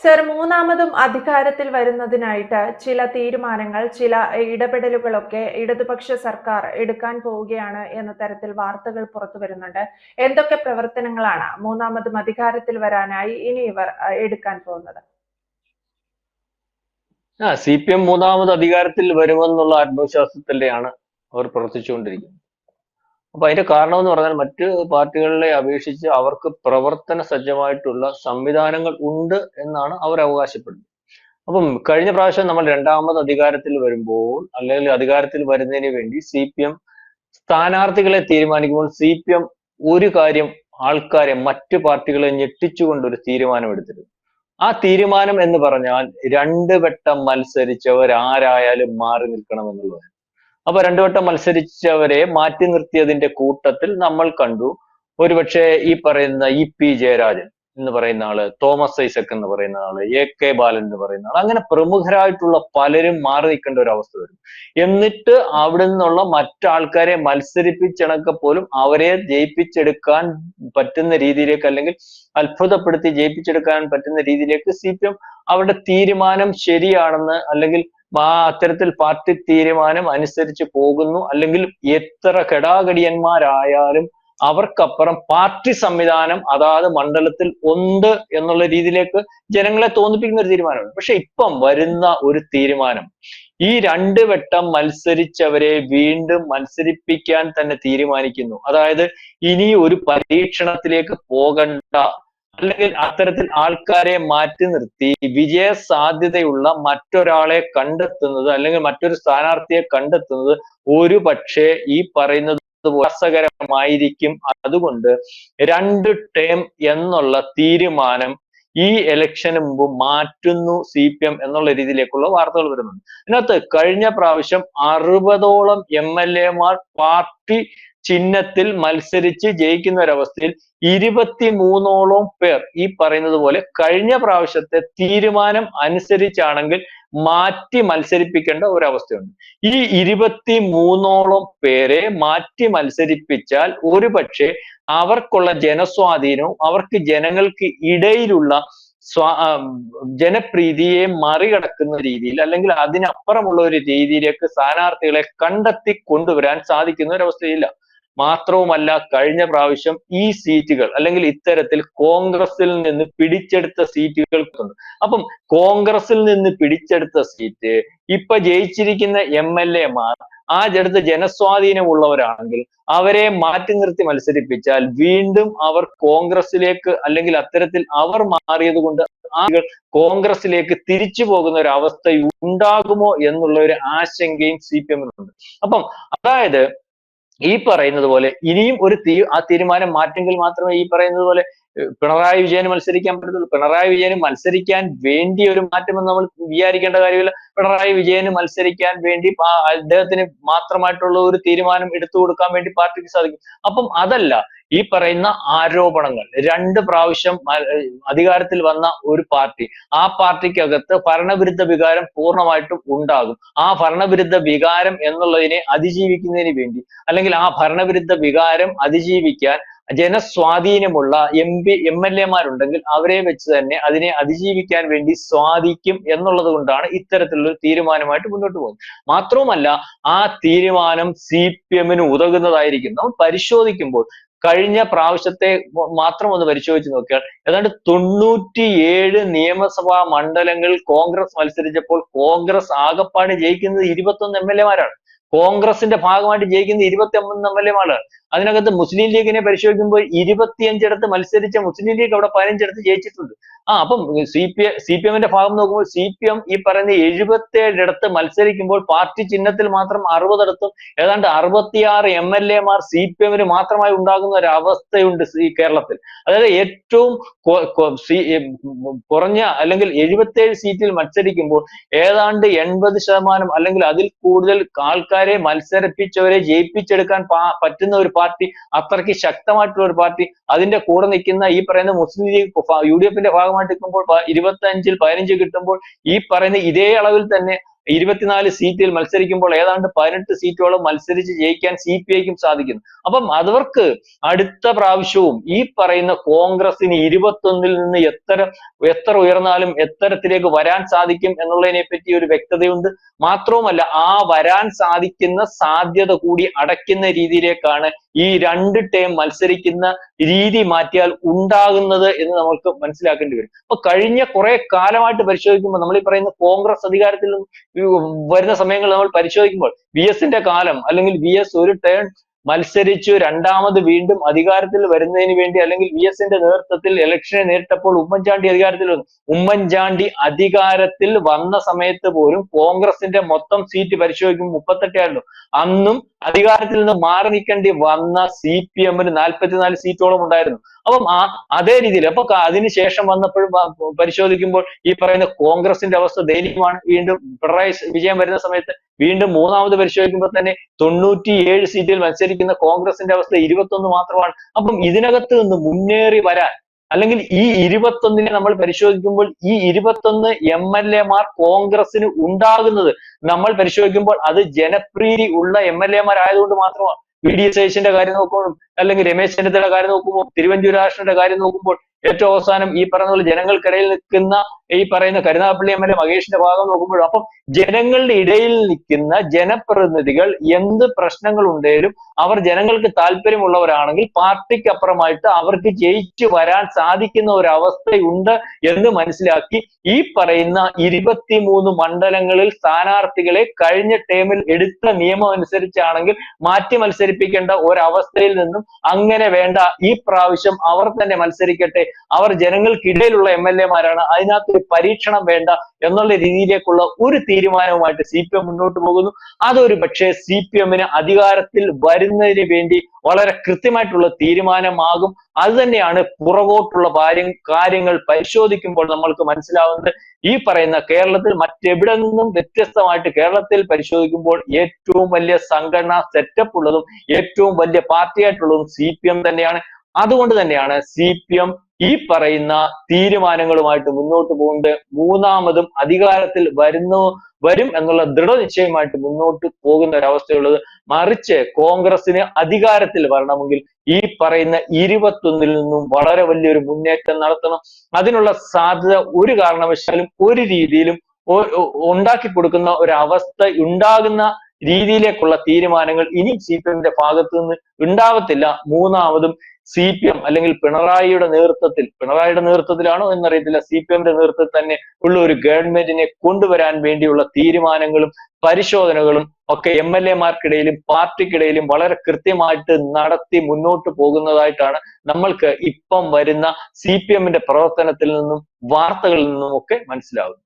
Sir, മൂന്നാമതും അധികാരത്തിൽ വരുന്നതിനായിട്ട് ചില തീരുമാനങ്ങൾ, ചില ഇടപെടലുകളൊക്കെ ഇടതുപക്ഷ സർക്കാർ എടുക്കാൻ പോവുകയാണ് എന്ന തരത്തിൽ വാർത്തകൾ പുറത്തു വരുന്നുണ്ട്. എന്തൊക്കെ പ്രവർത്തനങ്ങളാണ് മൂന്നാമതും അധികാരത്തിൽ വരാനായി ഇനി ഇവർ എടുക്കാൻ പോകുന്നത്? CPM മൂന്നാമത് അധികാരത്തിൽ വരുമെന്നുള്ള ആത്മവിശ്വാസത്തിലെയാണ് അവർ പ്രവർത്തിച്ചുകൊണ്ടിരിക്കുന്നത്. അപ്പൊ അതിന്റെ കാരണം എന്ന് പറഞ്ഞാൽ മറ്റ് പാർട്ടികളെ അപേക്ഷിച്ച് അവർക്ക് പ്രവർത്തന സജ്ജമായിട്ടുള്ള സംവിധാനങ്ങൾ ഉണ്ട് എന്നാണ് അവർ അവകാശപ്പെടുന്നത്. അപ്പം കഴിഞ്ഞ പ്രാവശ്യം നമ്മൾ രണ്ടാമത് അധികാരത്തിൽ വരുമ്പോൾ അല്ലെങ്കിൽ അധികാരത്തിൽ വരുന്നതിന് വേണ്ടി CPM സ്ഥാനാർത്ഥികളെ തീരുമാനിക്കുമ്പോൾ CPM ഒരു കാര്യം ആൾക്കാരെ മറ്റു പാർട്ടികളെ ഞെട്ടിച്ചുകൊണ്ട് ഒരു തീരുമാനമെടുത്തിരുന്നു. ആ തീരുമാനം എന്ന് പറഞ്ഞാൽ 2 വട്ടം മത്സരിച്ചവർ ആരായാലും മാറി നിൽക്കണം എന്നുള്ളത്. അപ്പൊ 2 വട്ടം മത്സരിച്ചവരെ മാറ്റി നിർത്തിയതിന്റെ കൂട്ടത്തിൽ നമ്മൾ കണ്ടു ഒരുപക്ഷെ ഈ പറയുന്ന EP ജയരാജൻ എന്ന് പറയുന്ന ആള്, തോമസ് ഐസക് എന്ന് പറയുന്ന ആള്, AK ബാലൻ എന്ന് പറയുന്ന ആള്, അങ്ങനെ പ്രമുഖരായിട്ടുള്ള പലരും മാറി നിൽക്കേണ്ട ഒരു അവസ്ഥ വരും. എന്നിട്ട് അവിടെ നിന്നുള്ള മറ്റാൾക്കാരെ മത്സരിപ്പിച്ചിണക്കെ പോലും അവരെ ജയിപ്പിച്ചെടുക്കാൻ പറ്റുന്ന രീതിയിലേക്ക്, അല്ലെങ്കിൽ അത്ഭുതപ്പെടുത്തി ജയിപ്പിച്ചെടുക്കാൻ പറ്റുന്ന രീതിയിലേക്ക് CPM അവരുടെ തീരുമാനം ശരിയാണെന്ന്, അല്ലെങ്കിൽ അത്തരത്തിൽ പാർട്ടി തീരുമാനം അനുസരിച്ച് പോകുന്നു, അല്ലെങ്കിൽ എത്ര ഘടാഘടിയന്മാരായാലും അവർക്കപ്പുറം പാർട്ടി സംവിധാനം അതാത് മണ്ഡലത്തിൽ ഉണ്ട് എന്നുള്ള രീതിയിലേക്ക് ജനങ്ങളെ തോന്നിപ്പിക്കുന്ന ഒരു തീരുമാനമാണ്. പക്ഷെ ഇപ്പം വരുന്ന ഒരു തീരുമാനം ഈ 2 വട്ടം മത്സരിച്ചവരെ വീണ്ടും മത്സരിപ്പിക്കാൻ തന്നെ തീരുമാനിക്കുന്നു. അതായത് ഇനി ഒരു പരീക്ഷണത്തിലേക്ക് പോകണ്ട, അല്ലെങ്കിൽ അത്തരത്തിൽ ആൾക്കാരെ മാറ്റി നിർത്തി വിജയ സാധ്യതയുള്ള മറ്റൊരാളെ കണ്ടെത്തുന്നത്, അല്ലെങ്കിൽ മറ്റൊരു സ്ഥാനാർത്ഥിയെ കണ്ടെത്തുന്നത് ഒരു പക്ഷേ ഈ പറയുന്നത് പ്രയാസകരമായിരിക്കും. അതുകൊണ്ട് 2 ടേം എന്നുള്ള തീരുമാനം ഈ ഇലക്ഷന് മുമ്പ് മാറ്റുന്നു CPM എന്നുള്ള രീതിയിലേക്കുള്ള വാർത്തകൾ വരുന്നുണ്ട്. ഇതിനകത്ത് കഴിഞ്ഞ പ്രാവശ്യം 60ഓളം MLA-മാർ പാർട്ടി ചിഹ്നത്തിൽ മത്സരിച്ച് ജയിക്കുന്ന ഒരവസ്ഥയിൽ 23ഓളം പേർ ഈ പറയുന്നത് പോലെ കഴിഞ്ഞ പ്രാവശ്യത്തെ തീരുമാനം അനുസരിച്ചാണെങ്കിൽ മാറ്റി മത്സരിപ്പിക്കേണ്ട ഒരവസ്ഥയുണ്ട്. ഈ 23ഓളം പേരെ മാറ്റി മത്സരിപ്പിച്ചാൽ ഒരുപക്ഷെ അവർക്കുള്ള ജനസ്വാധീനവും അവർക്ക് ജനങ്ങൾക്ക് ഇടയിലുള്ള ജനപ്രീതിയെ മറികടക്കുന്ന രീതിയിൽ, അല്ലെങ്കിൽ അതിനപ്പുറമുള്ള ഒരു രീതിയിലേക്ക് സ്ഥാനാർത്ഥികളെ കണ്ടെത്തി കൊണ്ടുവരാൻ സാധിക്കുന്ന ഒരവസ്ഥയില്ല. മാത്രവുമല്ല, കഴിഞ്ഞ പ്രാവശ്യം ഈ സീറ്റുകൾ, അല്ലെങ്കിൽ ഇത്തരത്തിൽ കോൺഗ്രസിൽ നിന്ന് പിടിച്ചെടുത്ത സീറ്റുകൾക്കുണ്ട്. അപ്പം കോൺഗ്രസിൽ നിന്ന് പിടിച്ചെടുത്ത സീറ്റ് ഇപ്പൊ ജയിച്ചിരിക്കുന്ന MLA-മാർ ആ ജനസ്വാധീനമുള്ളവരാണെങ്കിൽ അവരെ മാറ്റി നിർത്തി മത്സരിപ്പിച്ചാൽ വീണ്ടും അവർ കോൺഗ്രസിലേക്ക്, അല്ലെങ്കിൽ അത്തരത്തിൽ അവർ മാറിയത് കൊണ്ട് ആളുകൾ കോൺഗ്രസിലേക്ക് തിരിച്ചു പോകുന്ന ഒരു അവസ്ഥ ഉണ്ടാകുമോ എന്നുള്ള ഒരു ആശങ്കയും CPM-നുണ്ട്. അപ്പം അതായത് ഈ പറയുന്നത് പോലെ ഇനിയും ആ തീരുമാനം മാറ്റെങ്കിൽ മാത്രമേ ഈ പറയുന്നത് പോലെ പിണറായി വിജയന് മത്സരിക്കാൻ പറ്റത്തുള്ളൂ. പിണറായി വിജയന് മത്സരിക്കാൻ വേണ്ടി ഒരു മാറ്റമെന്ന് നമ്മൾ വിചാരിക്കേണ്ട കാര്യമില്ല. പിണറായി വിജയന് മത്സരിക്കാൻ വേണ്ടി അദ്ദേഹത്തിന് മാത്രമായിട്ടുള്ള ഒരു തീരുമാനം എടുത്തു കൊടുക്കാൻ വേണ്ടി പാർട്ടിക്ക് സാധിക്കും. അപ്പം അതല്ല, ഈ പറയുന്ന ആരോപണങ്ങൾ 2 പ്രാവശ്യം അധികാരത്തിൽ വന്ന ഒരു പാർട്ടി, ആ പാർട്ടിക്കകത്ത് ഭരണവിരുദ്ധ വികാരം പൂർണ്ണമായിട്ടും ഉണ്ടാകും. ആ ഭരണവിരുദ്ധ വികാരം എന്നുള്ളതിനെ അതിജീവിക്കുന്നതിന് വേണ്ടി, അല്ലെങ്കിൽ ആ ഭരണവിരുദ്ധ വികാരം അതിജീവിക്കാൻ ജനസ്വാധീനമുള്ള MLA-മാരുണ്ടെങ്കിൽ അവരെ വെച്ച് തന്നെ അതിനെ അതിജീവിക്കാൻ വേണ്ടി സാധിക്കും എന്നുള്ളത് കൊണ്ടാണ് ഇത്തരത്തിലുള്ള തീരുമാനമായിട്ട് മുന്നോട്ട് പോകുന്നത്. മാത്രവുമല്ല, ആ തീരുമാനം CPM-ന് ഉതകുന്നതായിരിക്കും. നമ്മൾ പരിശോധിക്കുമ്പോൾ കഴിഞ്ഞ പ്രാവശ്യത്തെ മാത്രം ഒന്ന് പരിശോധിച്ച് നോക്കിയാൽ ഏതാണ്ട് 97 നിയമസഭാ മണ്ഡലങ്ങളിൽ കോൺഗ്രസ് മത്സരിച്ചപ്പോൾ കോൺഗ്രസ് ആകപ്പാട് ജയിക്കുന്നത് 21 MLA-മാരാണ്. കോൺഗ്രസിന്റെ ഭാഗമായിട്ട് ജയിക്കുന്ന 21 MLA-മാരാണ്. അതിനകത്ത് മുസ്ലിം ലീഗിനെ പരിശോധിക്കുമ്പോൾ 25 മത്സരിച്ച മുസ്ലിം ലീഗ് അവിടെ 15 ജയിച്ചിട്ടുണ്ട്. അപ്പം CPM-ന്റെ ഭാഗം നോക്കുമ്പോൾ CPM ഈ പറയുന്ന 77 മത്സരിക്കുമ്പോൾ പാർട്ടി ചിഹ്നത്തിൽ മാത്രം 60 ഏതാണ്ട് 66 MLA-മാർ CPM-ന് മാത്രമായി ഉണ്ടാകുന്ന ഒരു അവസ്ഥയുണ്ട് ഈ കേരളത്തിൽ. അതായത് ഏറ്റവും കുറഞ്ഞ, അല്ലെങ്കിൽ 77 സീറ്റിൽ മത്സരിക്കുമ്പോൾ ഏതാണ്ട് 80% അല്ലെങ്കിൽ അതിൽ കൂടുതൽ ആൾക്കാരെ മത്സരിപ്പിച്ചവരെ ജയിപ്പിച്ചെടുക്കാൻ പറ്റുന്ന ഒരു പാർട്ടി, അത്രയ്ക്ക് ശക്തമായിട്ടുള്ള ഒരു പാർട്ടി, അതിന്റെ കൂടെ നിൽക്കുന്ന ഈ പറയുന്ന മുസ്ലിം ലീഗ് UDF-ന്റെ ഭാഗമായിട്ട് നിൽക്കുമ്പോൾ 25-ൽ 15 കിട്ടുമ്പോൾ ഈ പറയുന്ന ഇതേ അളവിൽ തന്നെ 24 സീറ്റിൽ മത്സരിക്കുമ്പോൾ ഏതാണ്ട് 18 സീറ്റോളം മത്സരിച്ച് ജയിക്കാൻ CPIക്കും സാധിക്കുന്നു. അപ്പം അവർക്ക് അടുത്ത പ്രാവശ്യവും ഈ പറയുന്ന കോൺഗ്രസിന് 21-ൽ നിന്ന് എത്ര ഉയർന്നാലും എത്തരത്തിലേക്ക് വരാൻ സാധിക്കും എന്നുള്ളതിനെ പറ്റി ഒരു വ്യക്തതയുണ്ട്. മാത്രവുമല്ല ആ വരാൻ സാധിക്കുന്ന സാധ്യത കൂടി അടയ്ക്കുന്ന രീതിയിലേക്കാണ് ഈ 2 ടേം മത്സരിക്കുന്ന രീതി മാറ്റിയാൽ ഉണ്ടാകുന്നത് എന്ന് നമുക്ക് മനസ്സിലാക്കേണ്ടി വരും. അപ്പൊ കഴിഞ്ഞ കുറെ കാലമായിട്ട് പരിശോധിക്കുമ്പോൾ നമ്മൾ ഈ പറയുന്ന കോൺഗ്രസ് അധികാരത്തിൽ വരുന്ന സമയങ്ങൾ നമ്മൾ പരിശോധിക്കുമ്പോൾ VS-ന്റെ കാലം അല്ലെങ്കിൽ VS ഒരു ടേം മത്സരിച്ചു രണ്ടാമത് വീണ്ടും അധികാരത്തിൽ വരുന്നതിന് വേണ്ടി അല്ലെങ്കിൽ VS-ന്റെ നേതൃത്വത്തിൽ ഇലക്ഷനെ നേരിട്ടപ്പോൾ ഉമ്മൻചാണ്ടി അധികാരത്തിൽ വന്നു. ഉമ്മൻചാണ്ടി അധികാരത്തിൽ വന്ന സമയത്ത് പോലും കോൺഗ്രസിന്റെ മൊത്തം സീറ്റ് പരിശോധിക്കുമ്പോൾ 38 ആയിരുന്നു. അന്നും അധികാരത്തിൽ നിന്ന് മാറി നിൽക്കേണ്ടി വന്ന CPM-ന് 44 സീറ്റോളം ഉണ്ടായിരുന്നു. അപ്പം അതേ രീതിയിൽ അപ്പൊ അതിനുശേഷം വന്നപ്പോഴും പരിശോധിക്കുമ്പോൾ ഈ പറയുന്ന കോൺഗ്രസിന്റെ അവസ്ഥ ദയനീയമാണ്. വീണ്ടും പിണറായി വിജയൻ വരുന്ന സമയത്ത് വീണ്ടും മൂന്നാമത് പരിശോധിക്കുമ്പോൾ തന്നെ 97 സീറ്റിൽ മത്സരിക്കുന്ന കോൺഗ്രസിന്റെ അവസ്ഥ 21 മാത്രമാണ്. അപ്പം ഇതിനകത്ത് നിന്ന് മുന്നേറി വരാൻ അല്ലെങ്കിൽ ഈ 21-നെ നമ്മൾ പരിശോധിക്കുമ്പോൾ ഈ 21 MLA-മാർ കോൺഗ്രസിന് ഉണ്ടാകുന്നത് നമ്മൾ പരിശോധിക്കുമ്പോൾ അത് ജനപ്രീതി ഉള്ള MLA-മാർ ആയതുകൊണ്ട് മാത്രമാണ്. VD സതീശന്റെ കാര്യം നോക്കുമ്പോൾ അല്ലെങ്കിൽ രമേശ് ചെന്നിത്തലയുടെ കാര്യം നോക്കുമ്പോൾ തിരുവഞ്ചൂർ രാധാകൃഷ്ണന്റെ കാര്യം നോക്കുമ്പോൾ ഏറ്റവും അവസാനം ഈ പറയുന്ന പോലെ ജനങ്ങൾക്കിടയിൽ നിൽക്കുന്ന ഈ പറയുന്ന കരുനാഗപ്പള്ളി MLA മഹേഷിന്റെ ഭാഗം നോക്കുമ്പോഴും അപ്പം ജനങ്ങളുടെ ഇടയിൽ നിൽക്കുന്ന ജനപ്രതിനിധികൾ എന്ത് പ്രശ്നങ്ങൾ ഉണ്ടെങ്കിലും അവർ ജനങ്ങൾക്ക് താല്പര്യമുള്ളവരാണെങ്കിൽ പാർട്ടിക്ക് അപ്പുറമായിട്ട് അവർക്ക് ജയിച്ചു വരാൻ സാധിക്കുന്ന ഒരു അവസ്ഥയുണ്ട് എന്ന് മനസ്സിലാക്കി ഈ പറയുന്ന 23 മണ്ഡലങ്ങളിൽ സ്ഥാനാർത്ഥികളെ കഴിഞ്ഞ ടേമിൽ എടുത്ത നിയമം അനുസരിച്ചാണെങ്കിൽ മാറ്റി മത്സരിപ്പിക്കേണ്ട ഒരവസ്ഥയിൽ നിന്നും അങ്ങനെ വേണ്ട, ഈ പ്രാവശ്യം അവർ തന്നെ മത്സരിക്കട്ടെ, അവർ ജനങ്ങൾക്കിടയിലുള്ള MLA-മാരാണ്, അതിനകത്ത് ഒരു പരീക്ഷണം വേണ്ട എന്നുള്ള രീതിയിലേക്കുള്ള ഒരു തീരുമാനവുമായിട്ട് CPM മുന്നോട്ട് പോകുന്നു. അതൊരു പക്ഷേ CPM-ന് അധികാരത്തിൽ വരുന്നതിന് വേണ്ടി വളരെ കൃത്യമായിട്ടുള്ള തീരുമാനമാകും. അത് തന്നെയാണ് പുറകോട്ടുള്ള കാര്യങ്ങൾ പരിശോധിക്കുമ്പോൾ നമ്മൾക്ക് മനസ്സിലാവുന്നത്. ഈ പറയുന്ന കേരളത്തിൽ മറ്റെവിടെ നിന്നും വ്യത്യസ്തമായിട്ട് കേരളത്തിൽ പരിശോധിക്കുമ്പോൾ ഏറ്റവും വലിയ സംഘടനാ സെറ്റപ്പ് ഉള്ളതും ഏറ്റവും വലിയ പാർട്ടിയായിട്ടുള്ളതും CPM തന്നെയാണ്. അതുകൊണ്ട് തന്നെയാണ് CPM ഈ പറയുന്ന തീരുമാനങ്ങളുമായിട്ട് മുന്നോട്ട് പോകുന്നത്. മൂന്നാമതും അധികാരത്തിൽ വരും എന്നുള്ള ദൃഢനിശ്ചയമായിട്ട് മുന്നോട്ട് പോകുന്ന ഒരവസ്ഥയുള്ളത്. മറിച്ച് കോൺഗ്രസിന് അധികാരത്തിൽ വരണമെങ്കിൽ ഈ പറയുന്ന 21-ൽ നിന്നും വളരെ വലിയൊരു മുന്നേറ്റം നടത്തണം. അതിനുള്ള സാധ്യത ഒരു കാരണവശാലും ഒരു രീതിയിലും ഉണ്ടാക്കി കൊടുക്കുന്ന ഒരവസ്ഥ ഉണ്ടാകുന്ന രീതിയിലേക്കുള്ള തീരുമാനങ്ങൾ ഇനി CPM-ന്റെ ഭാഗത്തു നിന്ന് ഉണ്ടാവത്തില്ല. മൂന്നാമതും CPM അല്ലെങ്കിൽ പിണറായിയുടെ നേതൃത്വത്തിലാണോ എന്നറിയത്തില്ല, CPM-ന്റെ നേതൃത്വത്തിൽ തന്നെ ഉള്ള ഒരു ഗവൺമെന്റിനെ കൊണ്ടുവരാൻ വേണ്ടിയുള്ള തീരുമാനങ്ങളും പരിശോധനകളും ഒക്കെ MLA-മാർക്കിടയിലും പാർട്ടിക്കിടയിലും വളരെ കൃത്യമായിട്ട് നടത്തി മുന്നോട്ട് പോകുന്നതായിട്ടാണ് നമ്മൾക്ക് ഇപ്പം വരുന്ന CPM-ന്റെ പ്രവർത്തനത്തിൽ നിന്നും വാർത്തകളിൽ നിന്നും ഒക്കെ മനസ്സിലാവുന്നത്.